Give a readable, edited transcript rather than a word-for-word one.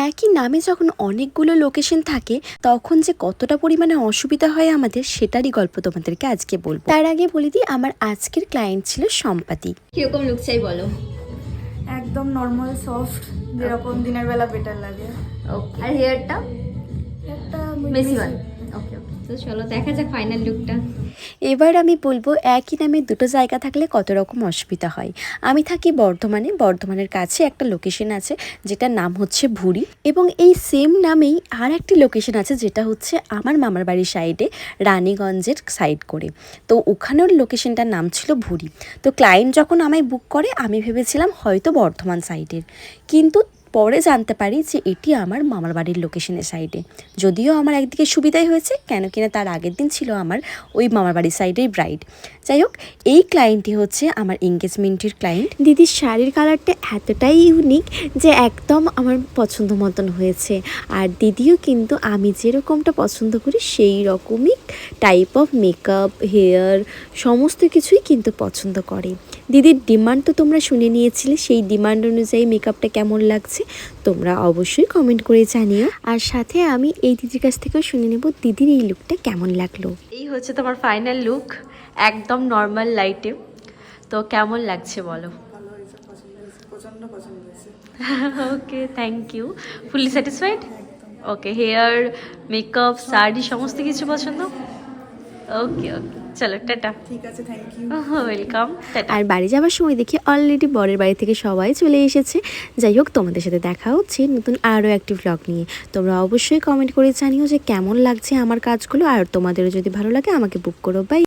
একই নামে যখন অনেকগুলো লোকেশন থাকে তখন যে কতটা পরিমাণে অসুবিধা হয় আমাদের সেটারই গল্প তোমাদেরকে আজকে বলবো। তার আগে বলে দিই, আমার আজকের ক্লায়েন্ট ছিল সম্পাতি। কিরকম লুক চাই বলো? একদম নর্মাল সফট, যেরকম দিনের বেলা বেটার লাগে। ওকে, আর হেয়ারটা একটা মেসি ওয়ান। ওকে ওকে, তো চলো দেখা যাক ফাইনাল লুকটা। এবার আমি বলবো একই নামে দুটো জায়গা থাকলে কত রকম অসুবিধা হয়। আমি থাকি বর্ধমানে, বর্ধমানের কাছে একটা লোকেশন আছে যেটার নাম হচ্ছে ভুরি, এবং এই সেম নামেই আর একটি লোকেশন আছে যেটা হচ্ছে আমার মামার বাড়ির সাইডে, রানীগঞ্জের সাইড করে। তো ওখানের লোকেশনটার নাম ছিল ভুরি। তো ক্লায়েন্ট যখন আমায় বুক করে আমি ভেবেছিলাম হয়তো বর্ধমান সাইডের, কিন্তু পরে জানতে পারি যে এটি আমার মামার বাড়ির লোকেশনের সাইডে। যদিও আমার একদিকে সুবিধাই হয়েছে, কেন কিনা তার আগের দিন ছিল আমার ওই মামার বাড়ির সাইডেই ব্রাইড। যাই হোক, এই ক্লায়েন্টটি হচ্ছে আমার এঙ্গেজমেন্টের ক্লায়েন্ট। দিদির শাড়ির কালারটা এতটাই ইউনিক যে একদম আমার পছন্দ মতন হয়েছে। আর দিদিও কিন্তু আমি যেরকমটা পছন্দ করি সেই রকমই টাইপ অফ মেকআপ, হেয়ার সমস্ত কিছুই কিন্তু পছন্দ করে। দিদির ডিমান্ড তো তোমরা শুনে নিয়েছিলে, সেই ডিমান্ড অনুযায়ী মেকআপটা কেমন লাগছে তোমরা অবশ্যই কমেন্ট করে জানিও। আর সাথে আমি এই দিদির কাছ থেকেও শুনে নেব দিদির এই লুকটা কেমন লাগলো। এই হচ্ছে তোমার ফাইনাল লুক, একদম নর্মাল লাইটে। তো কেমন লাগছে বলো? ভালো হয়েছে, পছন্দ হয়েছে, প্রচন্ড পছন্দ হয়েছে। Okay, thank you. Fully satisfied? Okay, hair, makeup, sari সমস্ত কিছু পছন্দ? ওকে ওকে, চলো টাটা। ঠিক আছে, থ্যাংক ইউ। Welcome, tata. আর বাড়ি যাওয়ার সময় দেখি অলরেডি বরের বাড়ি থেকে সবাই চলে এসেছে। যাই হোক, তোমাদের সাথে দেখা হচ্ছে নতুন আরও একটি ভ্লগ নিয়ে। তোমরা অবশ্যই কমেন্ট করে জানিও যে কেমন লাগছে আমার কাজগুলো, আর তোমাদেরও যদি ভালো লাগে আমাকে বুক করো। বাই।